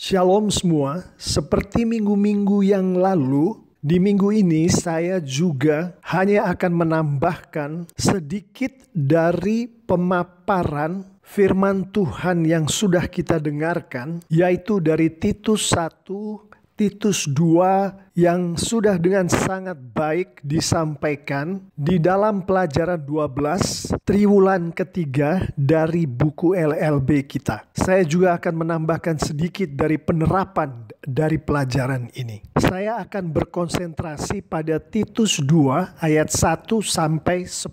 Shalom semua, seperti minggu-minggu yang lalu, di minggu ini saya juga hanya akan menambahkan sedikit dari pemaparan firman Tuhan yang sudah kita dengarkan, yaitu dari Titus 1, Titus 2 yang sudah dengan sangat baik disampaikan di dalam pelajaran 12 triwulan ketiga dari buku LLB kita. Saya juga akan menambahkan sedikit dari penerapan dari pelajaran ini. Saya akan berkonsentrasi pada Titus 2 ayat 1 sampai 10.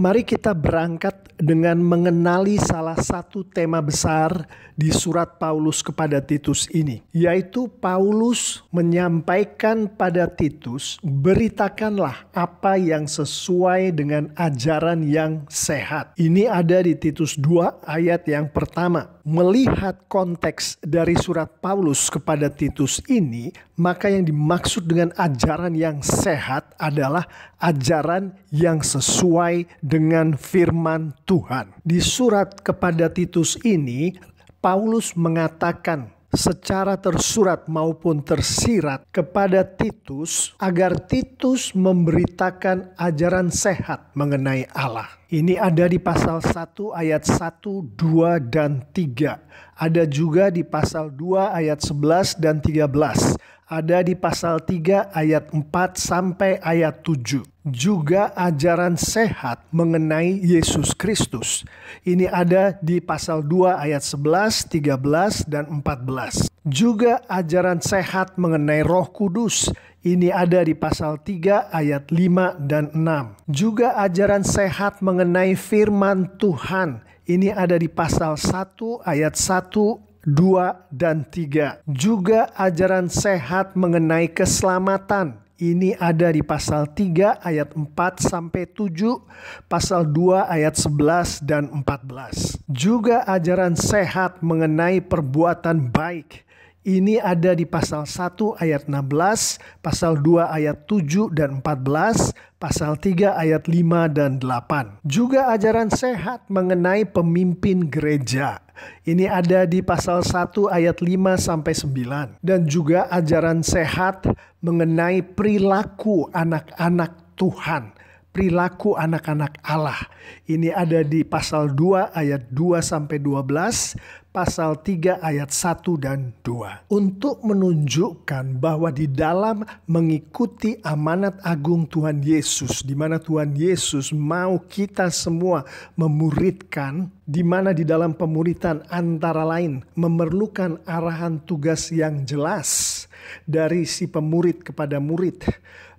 Mari kita berangkat dengan mengenali salah satu tema besar di surat Paulus kepada Titus ini, yaitu Paulus menyampaikan pada Titus, beritakanlah apa yang sesuai dengan ajaran yang sehat. Ini ada di Titus 2 ayat yang pertama. Melihat konteks dari surat Paulus kepada Titus ini, maka yang dimaksud dengan ajaran yang sehat adalah ajaran yang sesuai dengan firman Tuhan. Di surat kepada Titus ini, Paulus mengatakan secara tersurat maupun tersirat kepada Titus agar Titus memberitakan ajaran sehat mengenai Allah. Ini ada di pasal 1 ayat 1, 2, dan 3. Ada juga di pasal 2 ayat 11 dan 13. Ada di pasal 3 ayat 4 sampai ayat 7. Juga ajaran sehat mengenai Yesus Kristus. Ini ada di pasal 2 ayat 11, 13, dan 14. Juga ajaran sehat mengenai Roh Kudus. Ini ada di pasal 3 ayat 5 dan 6. Juga ajaran sehat mengenai firman Tuhan. Ini ada di pasal 1 ayat 1, 2, dan 3. Juga ajaran sehat mengenai keselamatan. Ini ada di pasal 3 ayat 4 sampai 7, pasal 2 ayat 11 dan 14. Juga ajaran sehat mengenai perbuatan baik. Ini ada di pasal 1 ayat 16, pasal 2 ayat 7 dan 14, pasal 3 ayat 5 dan 8. Juga ajaran sehat mengenai pemimpin gereja. Ini ada di pasal 1 ayat 5 sampai 9. Dan juga ajaran sehat mengenai perilaku anak-anak Tuhan. Perilaku anak-anak Allah. Ini ada di pasal 2 ayat 2 sampai 12, pasal 3 ayat 1 dan 2. Untuk menunjukkan bahwa di dalam mengikuti amanat agung Tuhan Yesus, di mana Tuhan Yesus mau kita semua memuridkan, di mana di dalam pemuridan antara lain memerlukan arahan tugas yang jelas dari si pemurid kepada murid.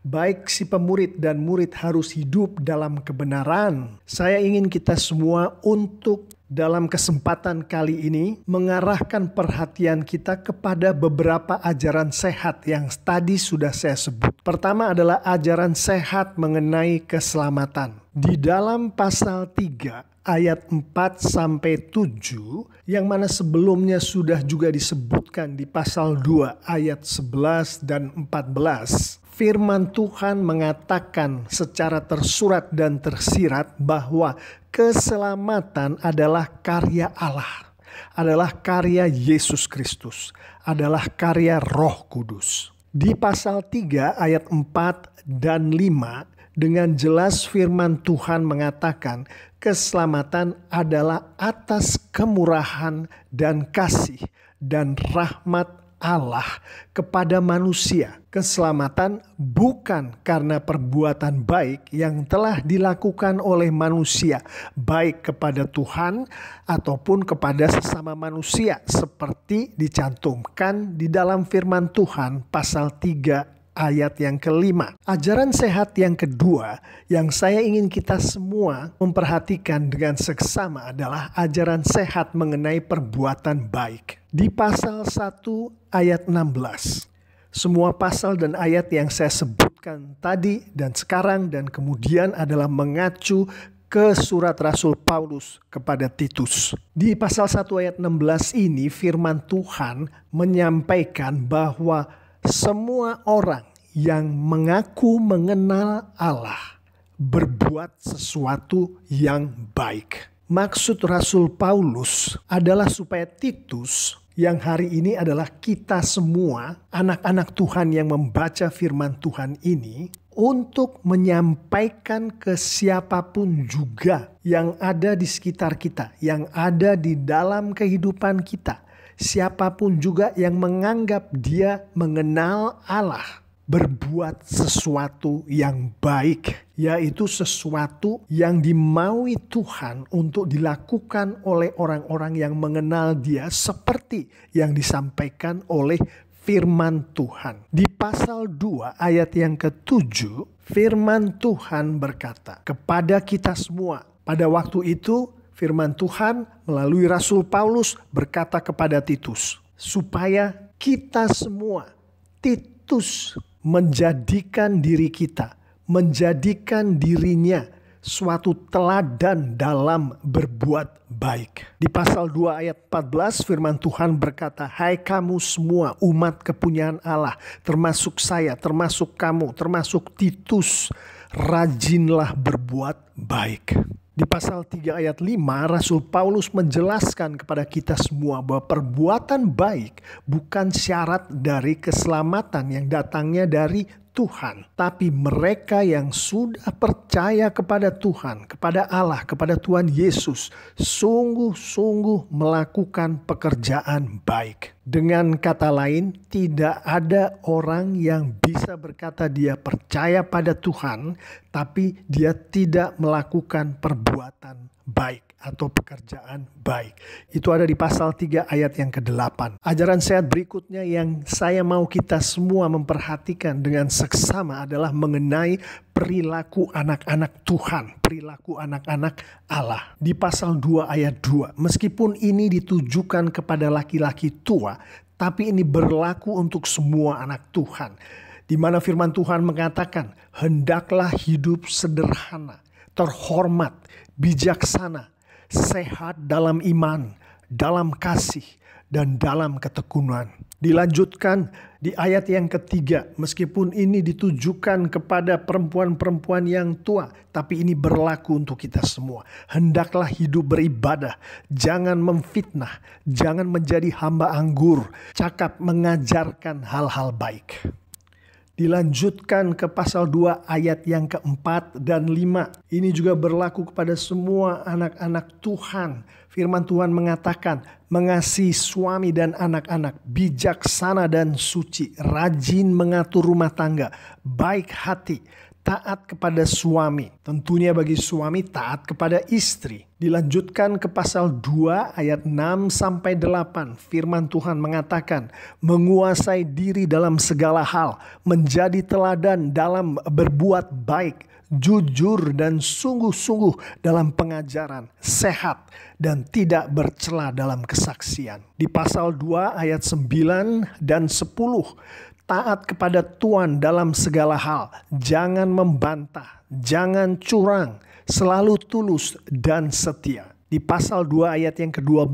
Baik si pemurid dan murid harus hidup dalam kebenaran. Saya ingin kita semua untuk dalam kesempatan kali ini mengarahkan perhatian kita kepada beberapa ajaran sehat yang tadi sudah saya sebut. Pertama adalah ajaran sehat mengenai keselamatan. Di dalam pasal 3 ayat 4 sampai 7 yang mana sebelumnya sudah juga disebutkan di pasal 2 ayat 11 dan 14. Firman Tuhan mengatakan secara tersurat dan tersirat bahwa keselamatan adalah karya Allah, adalah karya Yesus Kristus, adalah karya Roh Kudus. Di pasal 3 ayat 4 dan 5 dengan jelas firman Tuhan mengatakan keselamatan adalah atas kemurahan dan kasih dan rahmat Allah kepada manusia. Keselamatan bukan karena perbuatan baik yang telah dilakukan oleh manusia, baik kepada Tuhan ataupun kepada sesama manusia, seperti dicantumkan di dalam firman Tuhan pasal 3 ayat yang kelima. Ajaran sehat yang kedua yang saya ingin kita semua memperhatikan dengan seksama adalah ajaran sehat mengenai perbuatan baik. Di pasal 1 ayat 16. Semua pasal dan ayat yang saya sebutkan tadi dan sekarang dan kemudian adalah mengacu ke surat Rasul Paulus kepada Titus. Di pasal 1 ayat 16 ini firman Tuhan menyampaikan bahwa semua orang yang mengaku mengenal Allah berbuat sesuatu yang baik. Maksud Rasul Paulus adalah supaya Titus, yang hari ini adalah kita semua, anak-anak Tuhan yang membaca firman Tuhan ini, untuk menyampaikan ke siapapun juga yang ada di sekitar kita, yang ada di dalam kehidupan kita. Siapapun juga yang menganggap dia mengenal Allah, berbuat sesuatu yang baik, yaitu sesuatu yang dimaui Tuhan untuk dilakukan oleh orang-orang yang mengenal dia, seperti yang disampaikan oleh firman Tuhan. Di pasal 2 ayat yang ke-7, firman Tuhan berkata kepada kita semua. Pada waktu itu firman Tuhan melalui Rasul Paulus berkata kepada Titus, supaya kita semua, Titus, menjadikan diri kita, menjadikan dirinya suatu teladan dalam berbuat baik. Di pasal 2 ayat 14 firman Tuhan berkata, hai kamu semua umat kepunyaan Allah, termasuk saya, termasuk kamu, termasuk Titus, rajinlah berbuat baik. Di pasal 3 ayat 5 Rasul Paulus menjelaskan kepada kita semua bahwa perbuatan baik bukan syarat dari keselamatan yang datangnya dari Tuhan. Tapi mereka yang sudah percaya kepada Tuhan, kepada Allah, kepada Tuhan Yesus, sungguh-sungguh melakukan pekerjaan baik. Dengan kata lain, tidak ada orang yang bisa berkata dia percaya pada Tuhan, tapi dia tidak melakukan perbuatan baik atau pekerjaan baik. Itu ada di pasal 3 ayat yang ke-8. Ajaran sehat berikutnya yang saya mau kita semua memperhatikan dengan seksama adalah mengenai perilaku anak-anak Tuhan, perilaku anak-anak Allah. Di pasal 2 ayat 2, meskipun ini ditujukan kepada laki-laki tua, tapi ini berlaku untuk semua anak Tuhan. Di mana firman Tuhan mengatakan, hendaklah hidup sederhana, terhormat, bijaksana, sehat dalam iman, dalam kasih, dan dalam ketekunan. Dilanjutkan di ayat yang ketiga, meskipun ini ditujukan kepada perempuan-perempuan yang tua, tapi ini berlaku untuk kita semua. Hendaklah hidup beribadah, jangan memfitnah, jangan menjadi hamba anggur, cakap mengajarkan hal-hal baik. Dilanjutkan ke pasal 2 ayat yang keempat dan 5. Ini juga berlaku kepada semua anak-anak Tuhan. Firman Tuhan mengatakan, mengasihi suami dan anak-anak, bijaksana dan suci, rajin mengatur rumah tangga, baik hati, taat kepada suami. Tentunya bagi suami taat kepada istri. Dilanjutkan ke pasal 2 ayat 6 sampai 8. Firman Tuhan mengatakan, menguasai diri dalam segala hal, menjadi teladan dalam berbuat baik, jujur dan sungguh-sungguh dalam pengajaran, sehat dan tidak bercela dalam kesaksian. Di pasal 2 ayat 9 dan 10, taat kepada Tuhan dalam segala hal, jangan membantah, jangan curang, selalu tulus dan setia. Di pasal 2 ayat yang ke-12,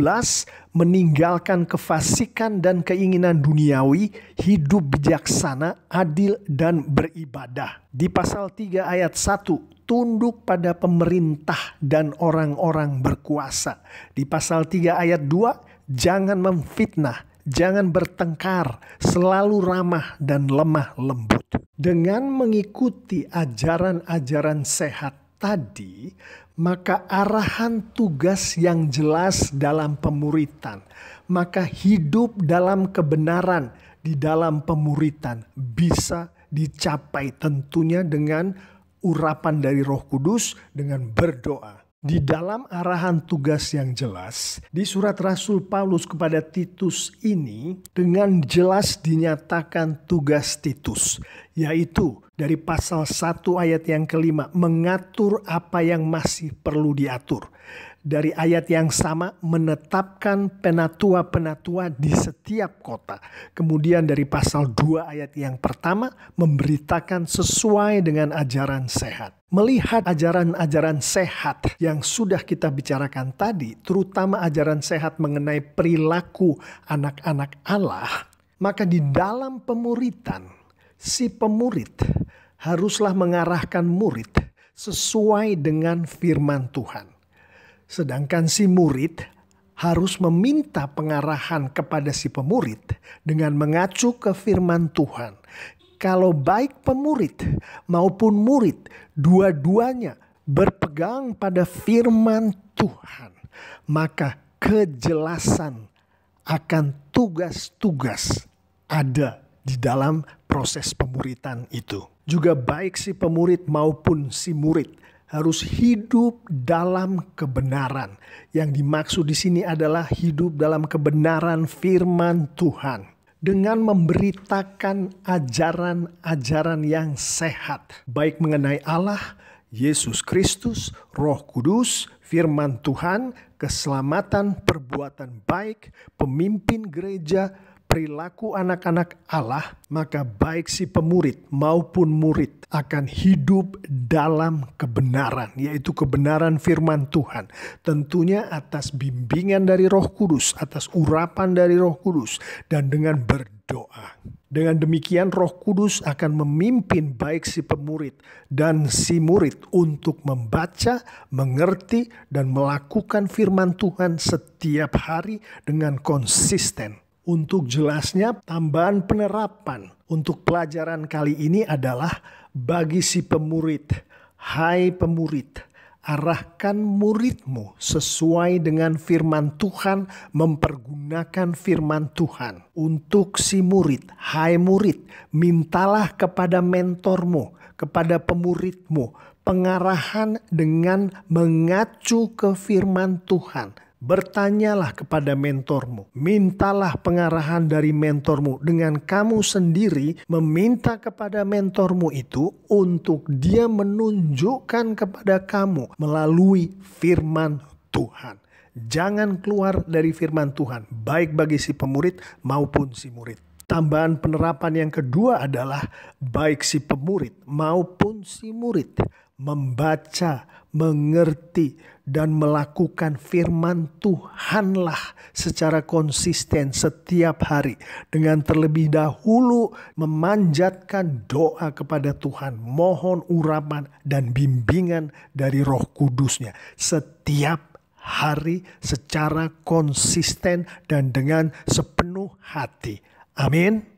meninggalkan kefasikan dan keinginan duniawi, hidup bijaksana, adil dan beribadah. Di pasal 3 ayat 1, tunduk pada pemerintah dan orang-orang berkuasa. Di pasal 3 ayat 2, jangan memfitnah, jangan bertengkar, selalu ramah dan lemah lembut. Dengan mengikuti ajaran-ajaran sehat tadi, maka arahan tugas yang jelas dalam pemuritan, maka hidup dalam kebenaran di dalam pemuritan bisa dicapai tentunya dengan urapan dari Roh Kudus, dengan berdoa. Di dalam arahan tugas yang jelas, di surat Rasul Paulus kepada Titus ini dengan jelas dinyatakan tugas Titus, yaitu dari pasal 1 ayat yang ke-5, mengatur apa yang masih perlu diatur. Dari ayat yang sama, menetapkan penatua-penatua di setiap kota. Kemudian dari pasal 2 ayat yang pertama, memberitakan sesuai dengan ajaran sehat. Melihat ajaran-ajaran sehat yang sudah kita bicarakan tadi, terutama ajaran sehat mengenai perilaku anak-anak Allah, maka di dalam pemuritan, si pemurid haruslah mengarahkan murid sesuai dengan firman Tuhan. Sedangkan si murid harus meminta pengarahan kepada si pemurid dengan mengacu ke firman Tuhan. Kalau baik pemurid maupun murid, dua-duanya berpegang pada firman Tuhan, maka kejelasan akan tugas-tugas ada di dalam proses pemuritan itu. Juga baik si pemurid maupun si murid harus hidup dalam kebenaran. Yang dimaksud di sini adalah hidup dalam kebenaran firman Tuhan. Dengan memberitakan ajaran-ajaran yang sehat. Baik mengenai Allah, Yesus Kristus, Roh Kudus, firman Tuhan, keselamatan, perbuatan baik, pemimpin gereja, perilaku anak-anak Allah, maka baik si pemurid maupun murid akan hidup dalam kebenaran, yaitu kebenaran firman Tuhan. Tentunya atas bimbingan dari Roh Kudus, atas urapan dari Roh Kudus, dan dengan berdoa. Dengan demikian Roh Kudus akan memimpin baik si pemurid dan si murid untuk membaca, mengerti, dan melakukan firman Tuhan setiap hari dengan konsisten. Untuk jelasnya, tambahan penerapan untuk pelajaran kali ini adalah bagi si pemurid. Hai pemurid, arahkan muridmu sesuai dengan firman Tuhan, mempergunakan firman Tuhan. Untuk si murid, hai murid, mintalah kepada mentormu, kepada pemuridmu, pengarahan dengan mengacu ke firman Tuhan. Bertanyalah kepada mentormu, mintalah pengarahan dari mentormu dengan kamu sendiri meminta kepada mentormu itu untuk dia menunjukkan kepada kamu melalui firman Tuhan. Jangan keluar dari firman Tuhan, baik bagi si pemurid maupun si murid. Tambahan penerapan yang kedua adalah baik si pemurid maupun si murid membaca, mengerti, dan melakukan firman Tuhanlah secara konsisten setiap hari. Dengan terlebih dahulu memanjatkan doa kepada Tuhan. Mohon urapan dan bimbingan dari Roh Kudusnya setiap hari secara konsisten dan dengan sepenuh hati. Amin.